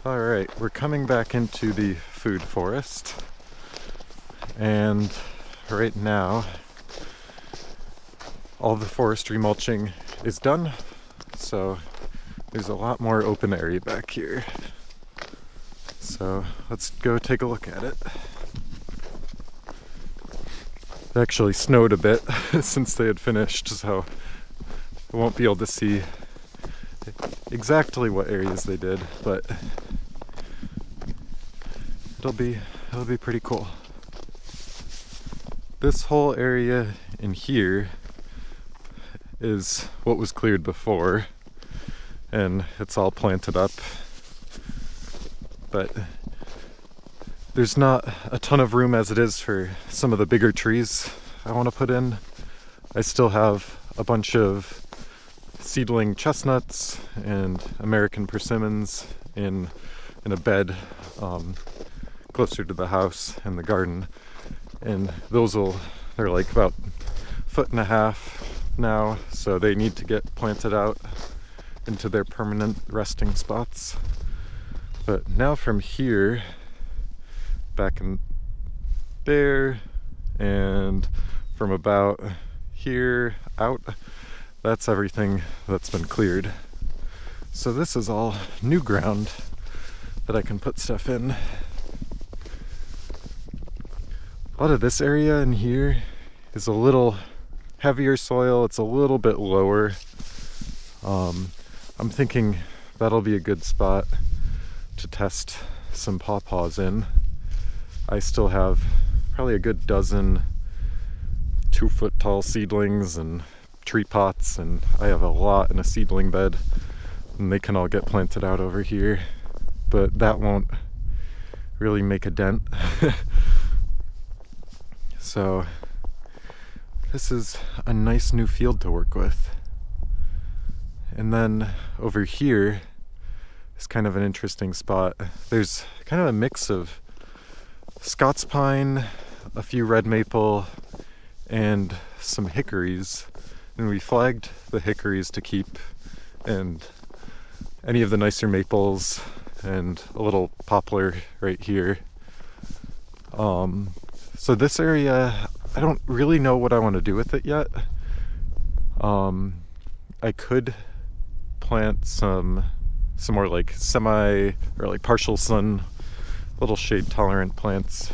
Alright, we're coming back into the food forest, and right now all the forestry mulching is done, so there's a lot more open area back here. So let's go take a look at it. It actually snowed a bit since they had finished, so I won't be able to see exactly what areas they did, but it'll be pretty cool. This whole area in here is what was cleared before, and it's all planted up, but there's not a ton of room as it is for some of the bigger trees I want to put in. I still have a bunch of seedling chestnuts and American persimmons in a bed closer to the house and the garden, and they're like about 1.5 feet now, so they need to get planted out into their permanent resting spots. But now from here back in there and from about here out, that's everything that's been cleared. So this is all new ground that I can put stuff in. A lot of this area in here is a little heavier soil. It's a little bit lower. I'm thinking that'll be a good spot to test some pawpaws in. I still have probably a good dozen 2-foot tall seedlings and tree pots, and I have a lot in a seedling bed, and they can all get planted out over here, but that won't really make a dent. So this is a nice new field to work with. And then over here is kind of an interesting spot. There's kind of a mix of Scots pine, a few red maple, and some hickories. And we flagged the hickories to keep, and any of the nicer maples, and a little poplar right here. So this area, I don't really know what I want to do with it yet. I could plant some more like semi or like partial sun, little shade tolerant plants,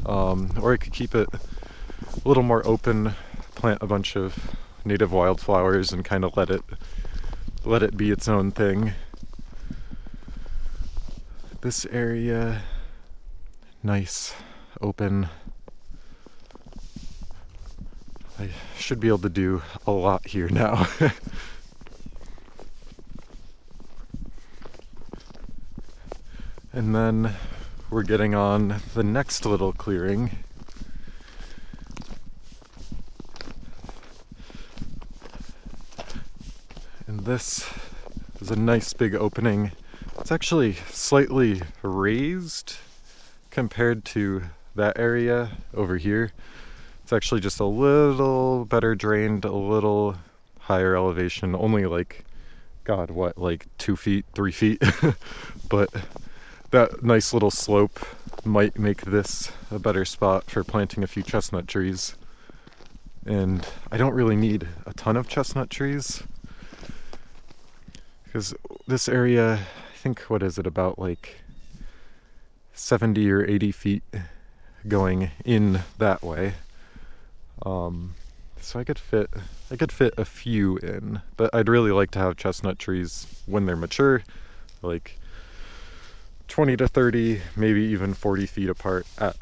or I could keep it a little more open, plant a bunch of native wildflowers and kind of let it be its own thing. This area, nice, open. I should be able to do a lot here now. And then we're getting on the next little clearing. And this is a nice big opening. It's actually slightly raised compared to that area over here. It's actually just a little better drained, a little higher elevation, only like, God, what, like 2 feet, 3 feet? But that nice little slope might make this a better spot for planting a few chestnut trees. And I don't really need a ton of chestnut trees, because this area, I think, what is it, about like 70 or 80 feet going in that way. So I could fit a few in, but I'd really like to have chestnut trees when they're mature, like 20 to 30, maybe even 40 feet apart at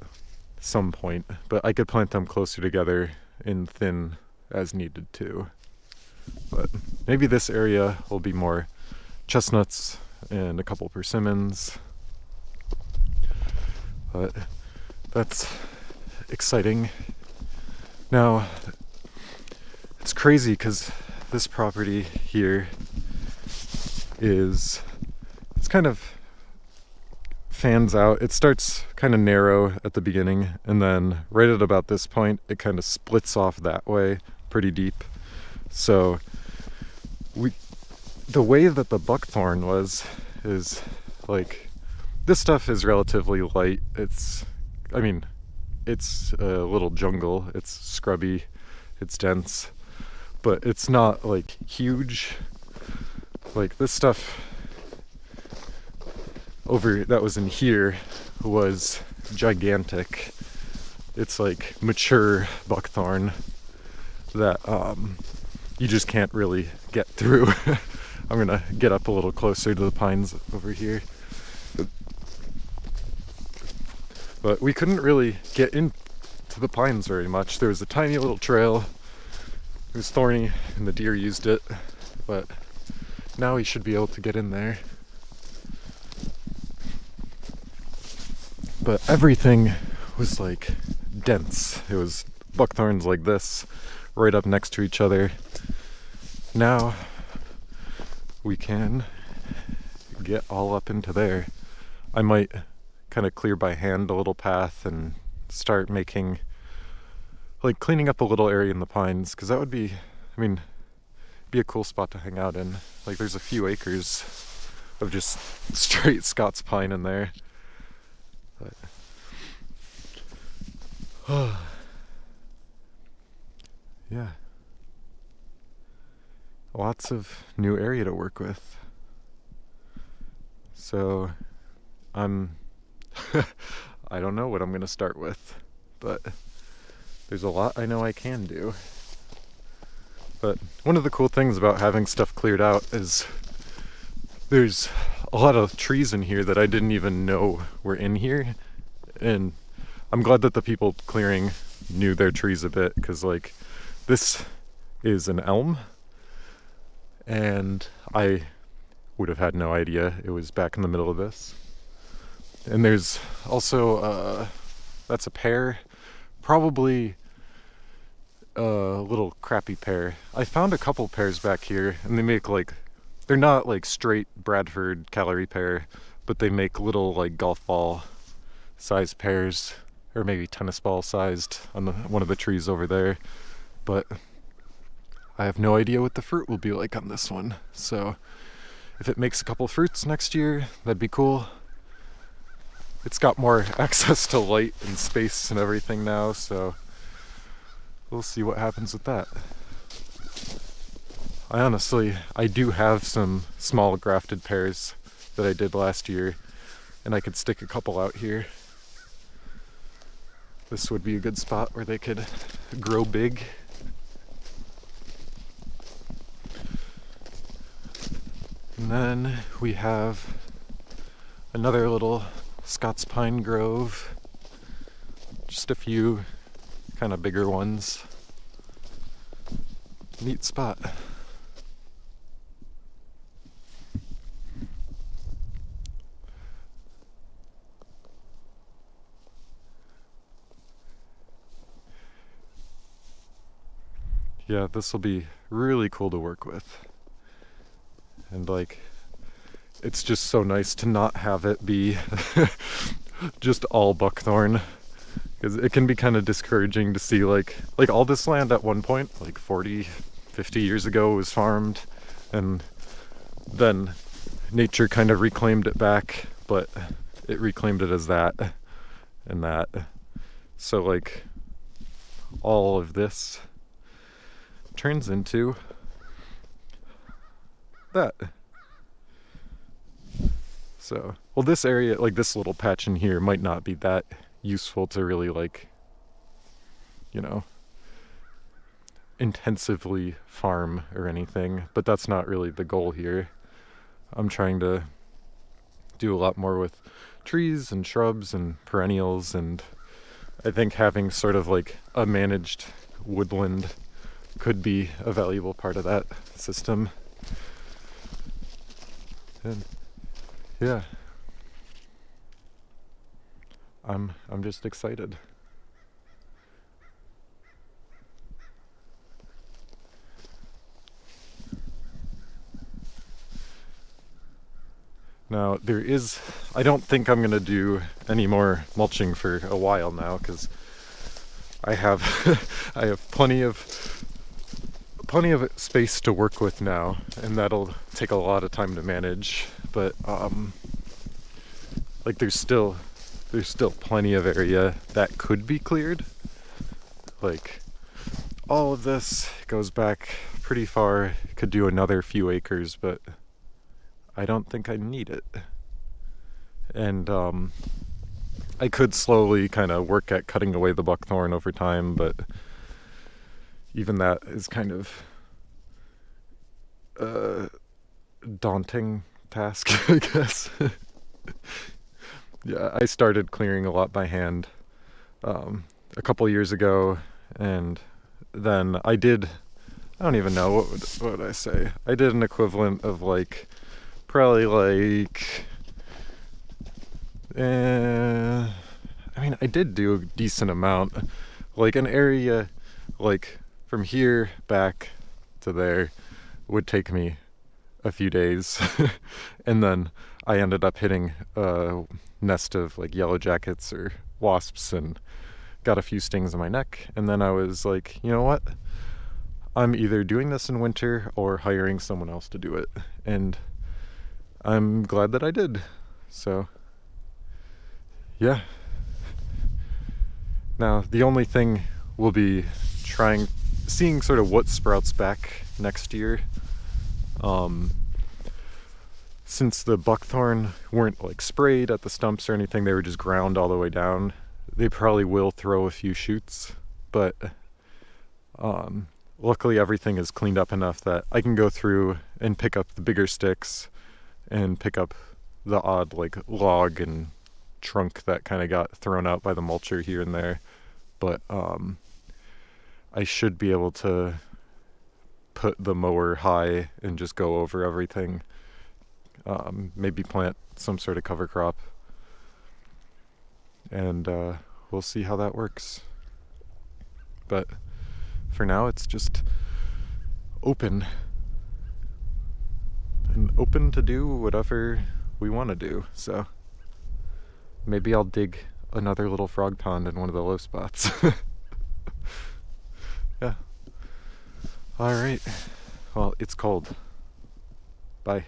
some point, but I could plant them closer together in thin as needed too. But maybe this area will be more chestnuts and a couple persimmons, but that's exciting. Now, it's crazy because this property here it's kind of fans out. It starts kind of narrow at the beginning, and then right at about this point, it kind of splits off that way pretty deep. So the way that the buckthorn is like this stuff is relatively light. I mean, it's a little jungle. It's scrubby, it's dense, but it's not like huge. Like this stuff over that was in here was gigantic. It's like mature buckthorn that you just can't really get through. I'm gonna get up a little closer to the pines over here. But we couldn't really get into the pines very much. There was a tiny little trail. It was thorny and the deer used it, but now we should be able to get in there. But everything was like dense. It was buckthorns like this, right up next to each other. Now we can get all up into there. I might kind of clear by hand a little path and start making, like cleaning up a little area in the pines, because that would be, I mean, be a cool spot to hang out in. Like there's a few acres of just straight Scots pine in there. But yeah, lots of new area to work with. So I don't know what I'm gonna start with, but there's a lot I know I can do. But one of the cool things about having stuff cleared out is there's a lot of trees in here that I didn't even know were in here, and I'm glad that the people clearing knew their trees a bit, because like this is an elm and I would have had no idea it was back in the middle of this. And there's also that's a pear, probably a little crappy pear. I found a couple pears back here, and they make like, they're not like straight Bradford calorie pear, but they make little like golf ball sized pears, or maybe tennis ball sized, on one of the trees over there. But I have no idea what the fruit will be like on this one. So if it makes a couple fruits next year, that'd be cool. It's got more access to light and space and everything now, so we'll see what happens with that. I do have some small grafted pears that I did last year, and I could stick a couple out here. This would be a good spot where they could grow big. And then we have another little Scots pine grove, just a few kind of bigger ones. Neat spot. Yeah, this will be really cool to work with. And like, it's just so nice to not have it be just all buckthorn, because it can be kind of discouraging to see like all this land at one point, like 40-50 years ago, was farmed, and then nature kind of reclaimed it back, but it reclaimed it as that and that. So like all of this turns into that. So, well, this area, like this little patch in here, might not be that useful to really like, you know, intensively farm or anything, but that's not really the goal here. I'm trying to do a lot more with trees and shrubs and perennials, and I think having sort of like a managed woodland could be a valuable part of that system. And yeah, I'm just excited. Now I don't think I'm gonna do any more mulching for a while now, because I have plenty of space to work with now, and that'll take a lot of time to manage. But like there's still plenty of area that could be cleared. Like all of this goes back pretty far. Could do another few acres, but I don't think I need it. And I could slowly kind of work at cutting away the buckthorn over time, but even that is kind of a daunting task, I guess. Yeah, I started clearing a lot by hand a couple years ago, and then I don't even know, what would I say? I did an equivalent of like, probably like, I mean, I did do a decent amount. Like an area, like from here back to there would take me a few days. And then I ended up hitting a nest of like yellow jackets or wasps and got a few stings in my neck. And then I was like, you know what? I'm either doing this in winter or hiring someone else to do it. And I'm glad that I did. So, yeah. Now, the only thing will be seeing sort of what sprouts back next year. Since the buckthorn weren't like sprayed at the stumps or anything, they were just ground all the way down. They probably will throw a few shoots, but luckily everything is cleaned up enough that I can go through and pick up the bigger sticks and pick up the odd like log and trunk that kind of got thrown out by the mulcher here and there. But I should be able to put the mower high and just go over everything. Maybe plant some sort of cover crop, and we'll see how that works. But for now, it's just open to do whatever we want to do. So maybe I'll dig another little frog pond in one of the low spots. Yeah. All right. Well, it's cold. Bye.